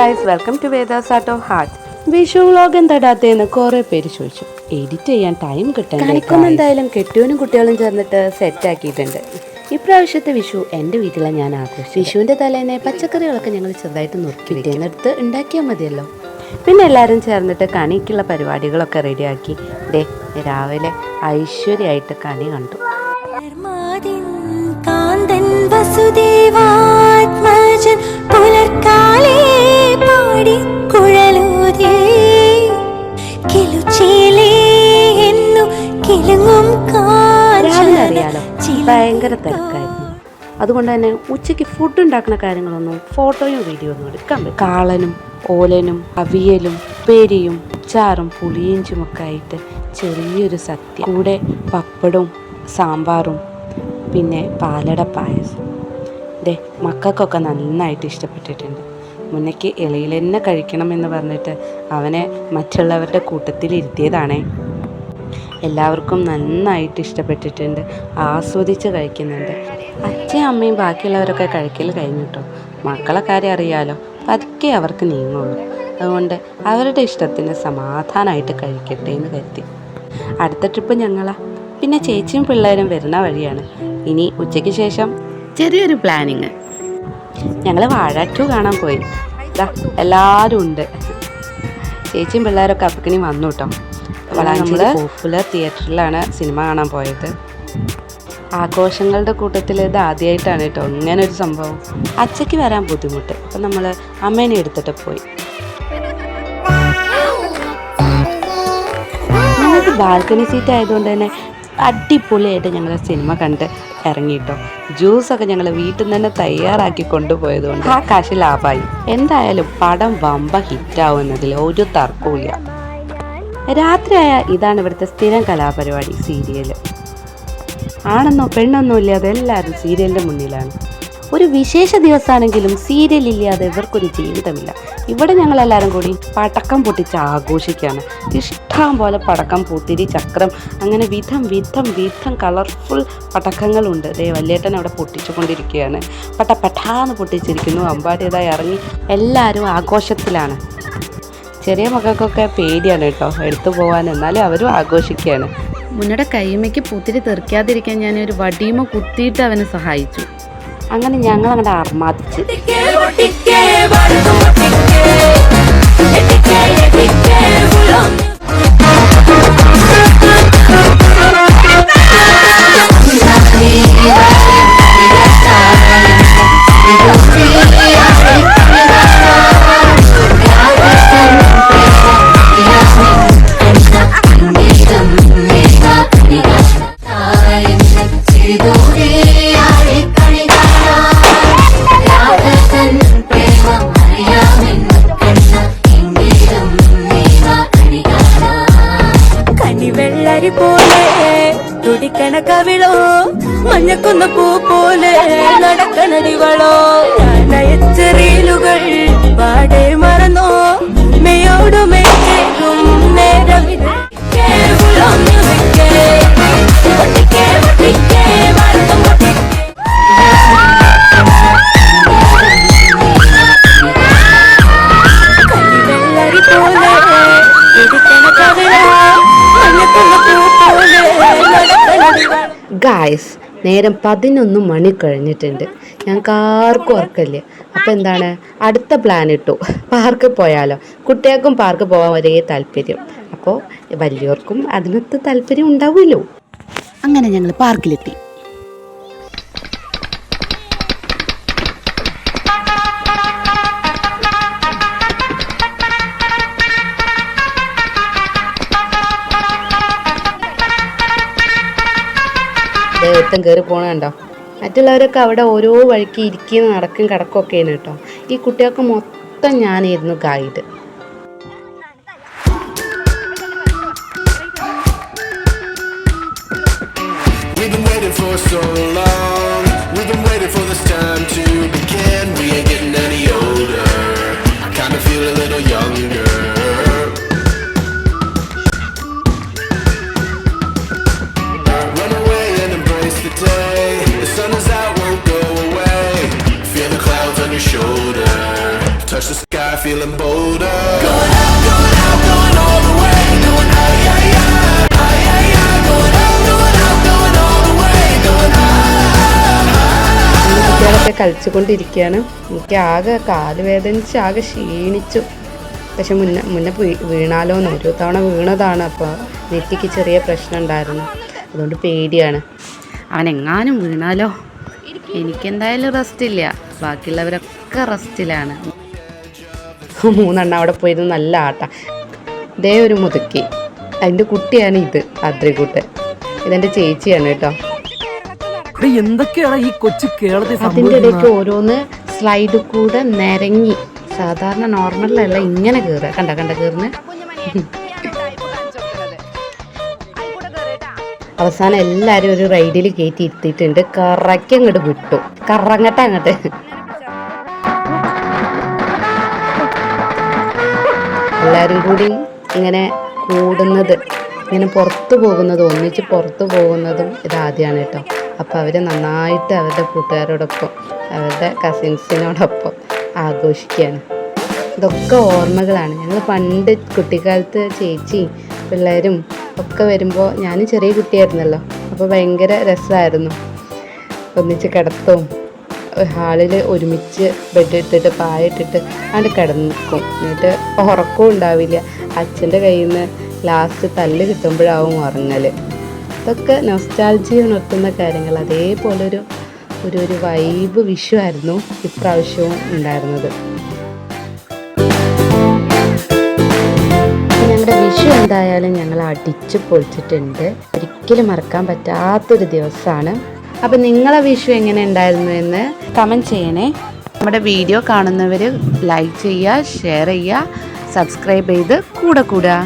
Guys, welcome to Veda's art of heart. Vishu vlog എന്താടാത്തേന്ന് കുറേ പേര് ചോദിച്ചു. എഡിറ്റ് ചെയ്യാൻ ടൈം കിട്ടണ്ടേ? എന്തായാലും കെട്ടിയവനും കുട്ടികളും ചേർന്നിട്ട് സെറ്റ് ആക്കിയിട്ടുണ്ട്. ഇപ്രാവശ്യത്തെ വിഷു എൻ്റെ വീട്ടിലാണ് ഞാൻ ആഘോഷിച്ചു. വിഷുവിൻ്റെ തലേന്നെ പച്ചക്കറികളൊക്കെ ഞങ്ങൾ ചെറുതായിട്ട് നുറുക്കിയിട്ടെന്നെടുത്ത് ഉണ്ടാക്കിയാൽ മതിയല്ലോ. പിന്നെ എല്ലാവരും ചേർന്നിട്ട് കണിക്കുള്ള പരിപാടികളൊക്കെ റെഡിയാക്കി രാവിലെ ഐശ്വര്യമായിട്ട് കണി കണ്ടു. അറിയാലോ, ഭയങ്കര തിരക്കായിരുന്നു. അതുകൊണ്ട് തന്നെ ഉച്ചയ്ക്ക് ഫുഡ് ഉണ്ടാക്കുന്ന കാര്യങ്ങളൊന്നും ഫോട്ടോയും വീഡിയോ ഒന്നും എടുക്കാൻ പറ്റും. കാളനും ഓലനും അവിയലും പേരിയും അച്ചാറും പുളിയിഞ്ചും ഒക്കെ ആയിട്ട് ചെറിയൊരു സദ്യ, കൂടെ പപ്പടവും സാമ്പാറും പിന്നെ പാലട പായസം. മക്കൾക്കൊക്കെ നന്നായിട്ട് ഇഷ്ടപ്പെട്ടിട്ടുണ്ട്. മുന്നേക്ക് ഇലയിൽ തന്നെ കഴിക്കണമെന്ന് പറഞ്ഞിട്ട് അവനെ മറ്റുള്ളവരുടെ കൂട്ടത്തിൽ ഇരുത്തിയതാണേ. എല്ലാവർക്കും നന്നായിട്ട് ഇഷ്ടപ്പെട്ടിട്ടുണ്ട്, ആസ്വദിച്ച് കഴിക്കുന്നുണ്ട്. അച്ഛയും അമ്മയും ബാക്കിയുള്ളവരൊക്കെ കഴിക്കൽ കഴിഞ്ഞിട്ടോ. മക്കളെ കാര്യം അറിയാലോ, പതുക്കെ അവർക്ക് നീങ്ങുള്ളൂ. അതുകൊണ്ട് അവരുടെ ഇഷ്ടത്തിന് സമാധാനമായിട്ട് കഴിക്കട്ടെ എന്ന് കരുതി. അടുത്ത ട്രിപ്പ് ഞങ്ങളാ. പിന്നെ ചേച്ചിയും പിള്ളേരും വരുന്ന വഴിയാണ്. ഇനി ഉച്ചയ്ക്ക് ശേഷം ചെറിയൊരു പ്ലാനിങ്. ഞങ്ങൾ വാഴ 2 കാണാൻ പോയി. എല്ലാവരും ഉണ്ട്. ചേച്ചിയും പിള്ളേരൊക്കെ അപ്പക്കിനി വന്നു കേട്ടോ. നമ്മൾ പോപ്പുലർ തിയേറ്ററിലാണ് സിനിമ കാണാൻ പോയത്. ആഘോഷങ്ങളുടെ കൂട്ടത്തിൽ ഇത് ആദ്യമായിട്ടാണ് കേട്ടോ ഇങ്ങനൊരു സംഭവം. അച്ഛയ്ക്ക് വരാൻ ബുദ്ധിമുട്ട്, അപ്പം നമ്മൾ അമ്മേനെ എടുത്തിട്ട് പോയി. ഞങ്ങൾക്ക് ബാൽക്കണി സീറ്റ് ആയതുകൊണ്ട് തന്നെ അടിപൊളിയായിട്ട് ഞങ്ങൾ സിനിമ കണ്ട് ഇറങ്ങിയിട്ടോ. ജ്യൂസൊക്കെ ഞങ്ങൾ വീട്ടിൽ നിന്ന് തന്നെ തയ്യാറാക്കി കൊണ്ടുപോയതുകൊണ്ട് ആ കാശ് ലാഭമായി. എന്തായാലും പടം വമ്പ ഹിറ്റാവുന്നതിൽ ഒരു തർക്കവുമില്ല. രാത്രിയായ ഇതാണ് ഇവിടുത്തെ സ്ഥിരം കലാപരിപാടി, സീരിയൽ. ആണെന്നോ പെണ്ണെന്നോ ഇല്ലാതെ എല്ലാവരും സീരിയലിൻ്റെ മുന്നിലാണ്. ഒരു വിശേഷ ദിവസമാണെങ്കിലും സീരിയൽ ഇല്ലാതെ ഇവർക്കൊരു ജീവിതമില്ല. ഇവിടെ ഞങ്ങളെല്ലാവരും കൂടി പടക്കം പൊട്ടിച്ച് ആഘോഷിക്കുകയാണ്. ഇഷ്ടം പോലെ പടക്കം, പൂത്തിരി, ചക്രം, അങ്ങനെ വിധം വിധം വിധം കളർഫുൾ പടക്കങ്ങളുണ്ട്. വല്യേട്ടൻ അവിടെ പൊട്ടിച്ചു കൊണ്ടിരിക്കുകയാണ്. പട്ടാന്ന് പൊട്ടിച്ചിരിക്കുന്നു. അമ്പാടിയതായി ഇറങ്ങി എല്ലാവരും ആഘോഷത്തിലാണ്. ചെറിയ മക്കൾക്കൊക്കെ പേടിയാണ് കേട്ടോ എടുത്തു പോകാൻ, എന്നാലും അവരും ആഘോഷിക്കുകയാണ്. മുന്നയുടെ കൈമയ്ക്ക് പൂത്തിരി തെറിക്കാതിരിക്കാൻ ഞാനൊരു വടിയുമ കുത്തിയിട്ട് അവനെ സഹായിച്ചു. അങ്ങനെ ഞങ്ങൾ അങ്ങോട്ട് അർമാദിച്ച്. കവിളോ മഞ്ഞക്കുന്ന പൂ പോലെ നടക്കണടിവളോ, ചെറിയലുകൾ പാടെ മറന്നോ മെയോടു മെയ്യും നേരം. ഗായ്സ്, നേരം 11 മണി കഴിഞ്ഞിട്ടുണ്ട്. ഞങ്ങൾക്ക് ആർക്കും ഉറക്കല്ലേ. അപ്പോൾ എന്താണ്, അടുത്ത പ്ലാൻ ഇട്ടു, പാർക്കിൽ പോയാലോ. കുട്ടികൾക്കും പാർക്കിൽ പോകാൻ ഒരേ താല്പര്യം, അപ്പോൾ വലിയവർക്കും അതിനൊത്ത് താല്പര്യം ഉണ്ടാവുമല്ലോ. അങ്ങനെ ഞങ്ങൾ പാർക്കിലെത്തി. ദേവത്തം കയറി പോകണുണ്ടോ. മറ്റുള്ളവരൊക്കെ അവിടെ ഓരോ വഴിക്ക് ഇരിക്കുന്ന നടക്കും കിടക്കൊക്കെയാണ് കേട്ടോ. ഈ കുട്ടികൾക്ക് മൊത്തം ഞാനായിരുന്നു guide. feeling bolder. Going out, going out, going all the way. Going out, yeah, yeah. Yeah, yeah. Going out, going out, going all the way. Going out. കുട്ടികളൊക്കെ കളിച്ചുകൊണ്ടിരിക്കുകയാണ്. എനിക്ക് ആകെ കാല് വേദനിച്ച് ആകെ ക്ഷീണിച്ചു. പക്ഷെ മുന്നേ വീണാലോന്ന് ഒരു തവണ വീണതാണ്. അപ്പോൾ നെറ്റിക്ക് ചെറിയ പ്രശ്നം ഉണ്ടായിരുന്നു. അതുകൊണ്ട് പേടിയാണ്. അവനെങ്ങാനും വീണാലോ. എനിക്കെന്തായാലും റെസ്റ്റില്ല, ബാക്കിയുള്ളവരൊക്കെ റെസ്റ്റിലാണ്. 3 എണ്ണം അവിടെ പോയിരുന്നു നല്ല ആട്ട. ഇതേ ഒരു മുതുക്കി, അതിൻ്റെ കുട്ടിയാണ് ഇത്, അദ്രിക്കുട്ട്. ഇതെൻ്റെ ചേച്ചിയാണ് കേട്ടോ. എന്തൊക്കെയാണ് ഈ കൊച്ചു കേരളത്തിൽ അതിൻ്റെ ഇടയ്ക്ക് ഓരോന്ന് സ്ലൈഡ് കൂടെ നിരങ്ങി. സാധാരണ നോർമലല്ല ഇങ്ങനെ കയറുക. കണ്ട കയറുന്ന അവസാനം എല്ലാവരും ഒരു റൈഡിൽ കയറ്റി ഇരുത്തിയിട്ടുണ്ട്. കറക്കി അങ്ങോട്ട് വിട്ടു, കറങ്ങട്ടെ അങ്ങോട്ട്. എല്ലാവരും കൂടി ഇങ്ങനെ കൂടുന്നത്, ഇങ്ങനെ പുറത്തു പോകുന്നതും ഒന്നിച്ച് പുറത്തു പോകുന്നതും ഇതാദ്യമാണ് കേട്ടോ. അപ്പോൾ അവർ നന്നായിട്ട് അവരുടെ കൂട്ടുകാരോടൊപ്പം അവരുടെ കസിൻസിനോടൊപ്പം ആഘോഷിക്കുകയാണ്. ഇതൊക്കെ ഓർമ്മകളാണ്. ഞങ്ങൾ പണ്ട് കുട്ടിക്കാലത്ത് ചേച്ചിയും പിള്ളേരും ഒക്കെ വരുമ്പോൾ, ഞാനും ചെറിയ കുട്ടിയായിരുന്നല്ലോ, അപ്പോൾ ഭയങ്കര രസമായിരുന്നു. ഒന്നിച്ച് കിടത്തും, ഹാളിൽ ഒരുമിച്ച് ബെഡ് ഇട്ടിട്ട് പായിട്ടിട്ട് അവിടെ കിടന്നിക്കും. എന്നിട്ട് ഉറക്കവും ഉണ്ടാവില്ല. അച്ഛൻ്റെ കയ്യിൽ നിന്ന് ലാസ്റ്റ് തല്ല് കിട്ടുമ്പോഴാവും ഉറങ്ങൽ. ഇതൊക്കെ നൊസ്റ്റാൾജിയ ഉണർത്തുന്ന കാര്യങ്ങൾ. അതേപോലൊരു ഒരു വൈബ് വിഷു ആയിരുന്നു ഇപ്രാവശ്യവും ഉണ്ടായിരുന്നത്. ഞങ്ങളുടെ വിഷു എന്തായാലും ഞങ്ങൾ അടിച്ചു പൊളിച്ചിട്ടുണ്ട്. ഒരിക്കലും മറക്കാൻ പറ്റാത്തൊരു ദിവസമാണ്. അപ്പം നിങ്ങളെ വിഷു എങ്ങനെ ഉണ്ടായിരുന്നു എന്ന് കമൻറ്റ് ചെയ്യണേ. നമ്മുടെ വീഡിയോ കാണുന്നവർ ലൈക്ക് ചെയ്യുക, ഷെയർ ചെയ്യുക, സബ്സ്ക്രൈബ് ചെയ്ത് കൂടെ കൂടുക.